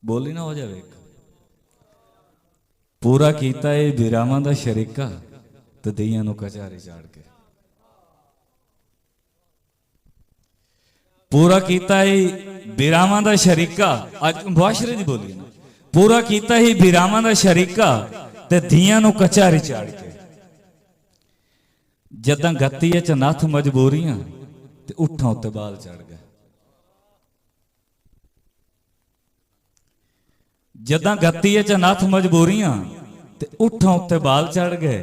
बोली ना हो जाए। पूरा कीता है बिरावां दा शरीका ते दईयां नूं कचारी चाड़ के। पूरा कीता ही बिरावां दा शरीका, अज मुआशरे दी बोली ना, पूरा कीता ही बिरावां दा शरीका ते धीयां नूं कचारी चाड़ के। जदां गत्ती च नथ मजबूरियां ते उठां उत्ते बाल चढ़ गए। जदां गत्ती च नथ मजबूरियां ते उठां उत्ते बाल चढ़ गए।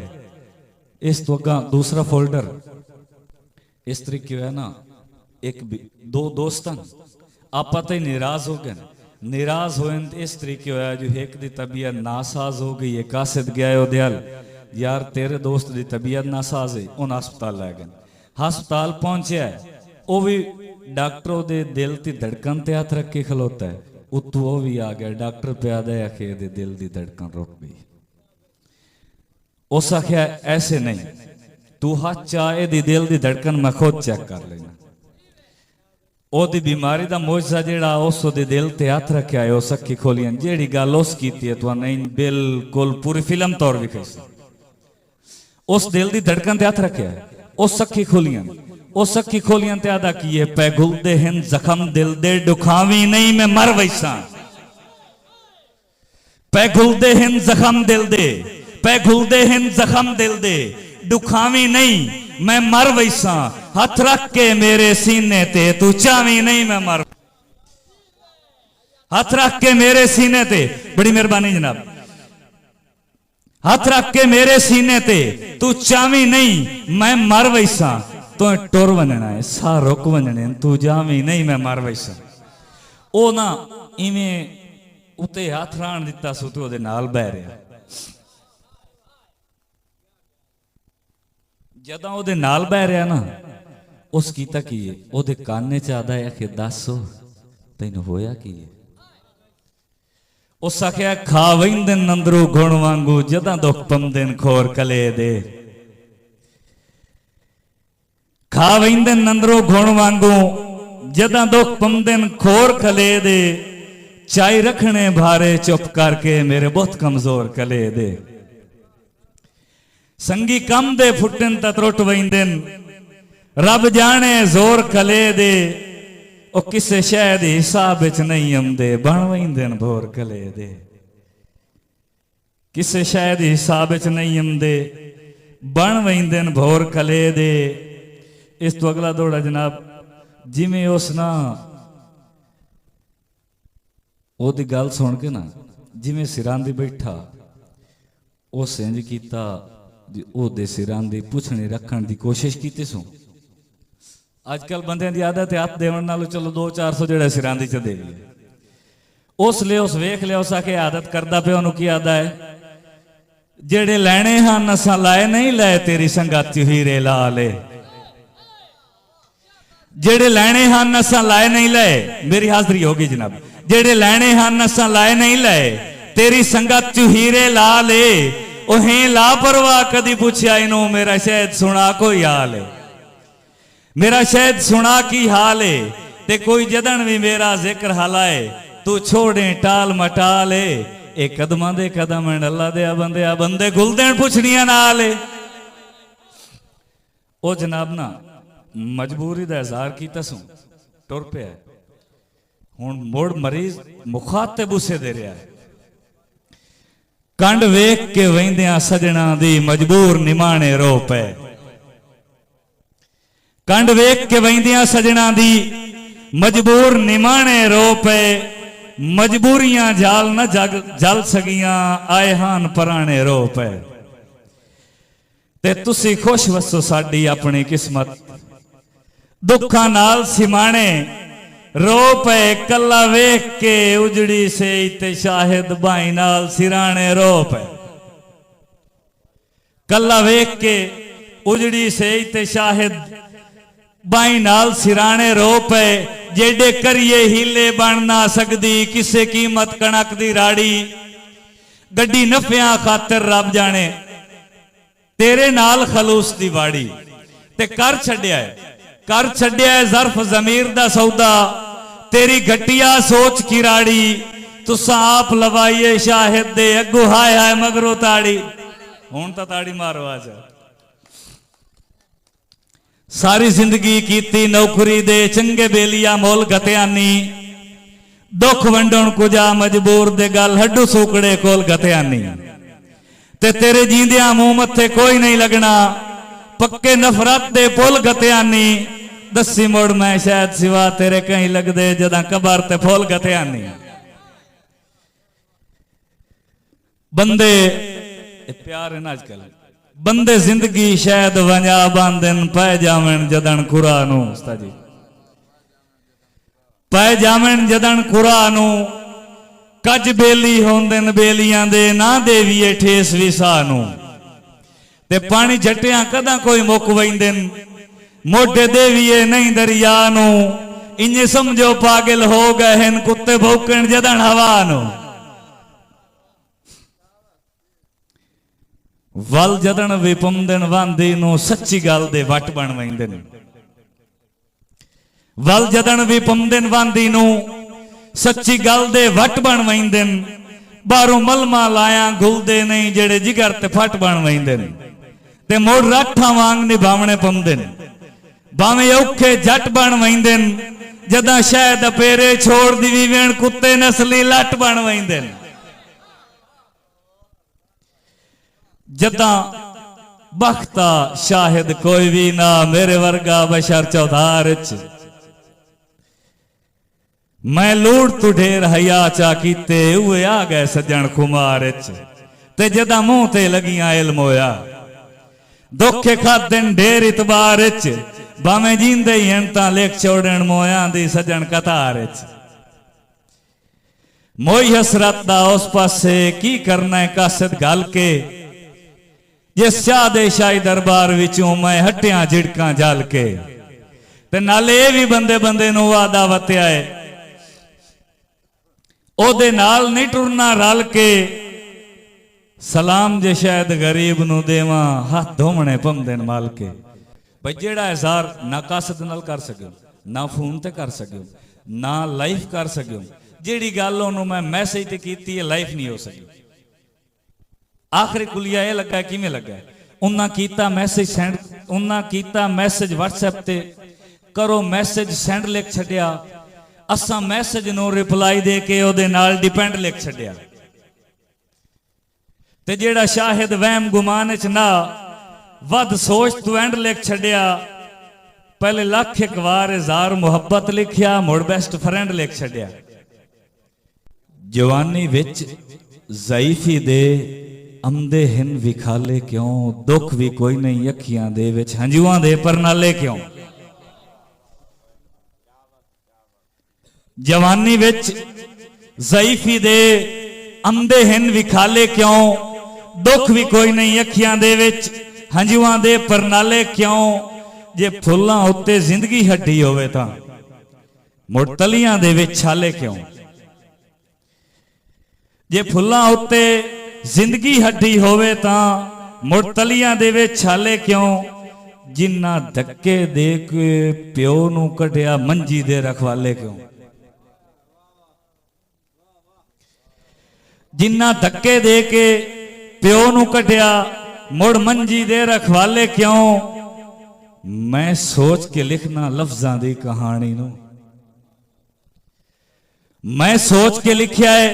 इस तो अगा दूसरा फोल्डर इस तरीके है ना, एक दो दोस्त आपा तो निराश हो गए। निराश होए इस तरीके होया जो एक दी तबीयत नासाज हो गई है, कासिद गया है उदयाल यार तेरे दोस्त की तबीयत नासाज है, उन हस्पताल लै गए। हस्पताल पहुंचा वो भी डॉक्टर दे दिल की धड़कन ते हाथ रख के खलोता है, उतू वो भी आ गया। डॉक्टर पे आदा आखे दे दिल की धड़कन रुक गई। उस आख्या ऐसे नहीं, तू हाथ चाहे दी दिल की धड़कन मैं खुद चेक कर लेना। ओदी बीमारी दा मोजा जेड़ा उस दे दिल ते हाथ रखा है, उस अखी खोलियां जेड़ी गल उस कीती है तो नहीं बिल्कुल पूरी फिल्म तौर विखाई। उस दिल की धड़कन ते हाथ रखा है, उस अखी खोलियां, उस अखी खोलियां ते आदा की है पै गुलदे हिन जख्म दिल दे दुखावी नहीं मैं मर वैसा। पै गुलदे हिन जख्म दिल दे, पै गुलदे हिन जख्म दिल दे दुखावी नहीं मैं मर वैसा। हाथ रख के मेरे सीने ते तू चावी नहीं मैं मर। हाथ रख के मेरे सीने ते, बड़ी मेहरबानी जनाब, हाथ रख के मेरे सीने ते तू चावी नहीं मैं मर वैसा। तो टुर बनना है सा रुक बनने, तू जावी नहीं मैं मर वैसा। ओ ना इवें उते हाथ राण दिता सो तो नाल बह रहा। जदा ओदे नाल बह रहा ना, उस कीता की है ओदे काने च आदा है कि दस तैनू होया की है। उस आख्या खा वहिंदन अंदरों गुण वांगू जदा दुख पमदन खोर कले दे। खा वहिंदन अंदरों गुण वांगू जदा दुख पमदन खोर कले दे। चाय रखने भारे चुप करके मेरे बहुत कमजोर कले दे। संगी कम दे फुटन तत्रुट वहिंदन रब जाने जोर कले दे। ओ किसे शह दे हिसाब विच नहीं आंदे बन वहिंदन भोर कले दे। किसे शह दे हिसाब विच नहीं आंदे बन वहिंदन भोर कले दे। इस तो अगला दौड़ा जनाब, जिमें उस ना ओदी गल सुन के ना जिमें सिरां दी बैठा उस इंज कीता ओदे सिरां दी पुछणी रखण दी कोशिश कीती सो। अजकल बंदे की आदत है हाथ देवन नालों चलो 200-400 जेड़ा सिरां दी च दे लिया। उस ले उस वेख लिया, उस आके आदत करदा पे ओनू की आदा है जेड़े लैने हन असां लाए नहीं लाए तेरी संगाती हीरे ला ले। जेड़े लैने हन असां लाए नहीं लाए, मेरी हाजरी होगी जनाब, जेड़े लैने हन असां लाए नहीं लाए तेरी संगत च हीरे ला ले। ओहें लापरवाह कदी पूछया इनू मेरा शायद सुना कोई हाल है। मेरा शायद सुना की हाल है ते कोई जदन भी मेरा जिक्र हलाए तू छोड़े टाल मटाले। ए कदमां दे कदम अल्लाह दे बंदे बंदे गुलदेन पुछड़ियां नाल। ओ जनाब ना मजबूरी दा इज़हार कीता सू टुर पिया। हुण मुड़ मरीज मुखातिब उसे दे रहा है। कंड वेख के वहिंदियां सजना दी मजबूर निमाणे रो पे। कंड वेख के वहिंदियां सजना दी मजबूर निमाणे रो पे। मजबूरियां जाल न जल सगियां आए हान पराने रो पे। ते तुसी खुश वसो साडी अपनी किस्मत दुखा नाल सिमाणे रो पे। कला वेख के उजड़ी से ते शाहिद बाई नाल सिराने रो पे। कला वेख के उजड़ी से ते शाहिद बाई नाल सिराने रो पे। जेडे करिए हीले बन ना सकदी किसे कीमत कणक दी राड़ी। गड्डी नफिया खातर रब जाने तेरे नाल खलूस दी वाड़ी। ते कर छड्या है, कर छड्या है ज़र्फ ज़मीर दा सौदा तेरी घटिया सोच की राड़ी। तुसा आप लवाइए शाहिद दे अगू हाय हाय मगरो ताड़ी हुण तां ताड़ी मारो आज सारी जिंदगी कीती नौकरी दे चंगे बेलिया मोल गतियानी दुख वंडण कुजा मजबूर दे गल हड्डू सूकड़े कोल गतियानी ते तेरे जींदिया मुंह मथे कोई नहीं लगना पक्के नफरत दे पुल गतियानी दसी मुड़ मैं शायद सिवा तेरे कहीं लगदे जदा कबर ते फुल गतियानी बंदे प्यार है ना अजकल बंदे जिंदगी शायद वंजा बांधन पै जावन जदन कुरानू उस्ताद जी पै जावन जदन कुरानू कज बेली होंदन बेलियां दे ना देवीए ठेस भी सानू ते पानी जट्टियां कदा कोई मुक वैंदन मोटे देवीए नहीं दरिया नू इन्हें समझो पागल हो गए हैं कुत्ते भौंकण जदन हवा नू वल जदन विपमदन वांदी नू सच्ची गल दे वट बन वैंदे ने वल जदन विपमदन वांदी नू सच्ची गल दे वट बन वैंदे ने बारों मलमा लाया घुलदे नहीं जेड़े जिगर ते फट बन वैंदे ने ते मोड़ राठा वांग निभावने पमदे ने भावें औखे जट बन वैंदे ने जदा शायद पेरे छोड़ दी वी वेण कुत्ते नस्ली लट बन वैंदे ने जदा बख्ता शाहिद कोई भी ना मेरे वर्गा बशर चौधार मैं लूट तू ढेर हया चा कीते उए आ गए सज्जन खुमार ते जदा मुंह ते लगियां इल्म होया दुखे खादन ढेर इतबार भावें जींदे ही हन तां लेख छोड़न मोया दी सज्जन कतार मोई हसरत दा उस पासे की करना है कासद गल के जिस शाह दे शाही दरबार विचों मैं हटिया झिड़का जल के ते नाले ये भी बंदे बंदे नूं वादा वत्या है ओदे नाल नहीं टुरना रल के सलाम जे शायद गरीब नूं देवां हाथ धोवणे पमदे न माल के भाई जेड़ा इज़हार ना कासद नाल कर सकियो ना फोन ते कर सकियो ना लाइव कर सकियो जेड़ी गल ओनूं मैं मैसेज ते कीती है लाइव नहीं हो सकी आखिरी कुलिया यह लगा किमें लगा उन्ना कीता मैसेज सेंड उन्ना कीता मैसेज व्हाट्सएप ते करो मैसेज सेंड लिख छड्या असा मैसेज नो रिप्लाई दे के ओदे नाल डिपेंड लिख छड्या ते जेड़ा शाहिद वहम गुमान च ना वध सोच तू एंड लिख छड्या पहले लख एक बार इज़हार मुहब्बत लिखिया मुड़ बेस्ट फ्रेंड लिख छड्या जवानी विच ज़ईफी दे अंधे हिन विखाले क्यों दुख भी कोई नहीं अखियां दे विच हंजुआं दे परनाले क्यों जवानी विच ज़ईफी दे अंधे हिन विखाले क्यों दुख भी कोई नहीं अखियां दे विच हंजुआं दे परनाले क्यों जे फुल्लां उत्ते जिंदगी हड्डी होवे तां मुड़ तलियां दे विच छाले क्यों जे फुल्लां उत्ते जिंदगी हड्डी होवे तां मुड़ तलियां दे विच छाले क्यों जिन्ना धक्के दे के प्यो नूं कढिया मंजी दे रखवाले क्यों जिन्ना धक्के दे के प्यो नूं कढिया मुड़ मंजी दे रखवाले क्यों मैं सोच के लिखना लफ्जां दी कहानी नूं मैं सोच के लिखिया है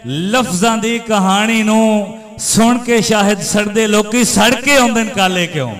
लफ्जां दी कहानी नूं सुन के शाहिद सड़दे लोकी सड़ के आउंदे काले क्यों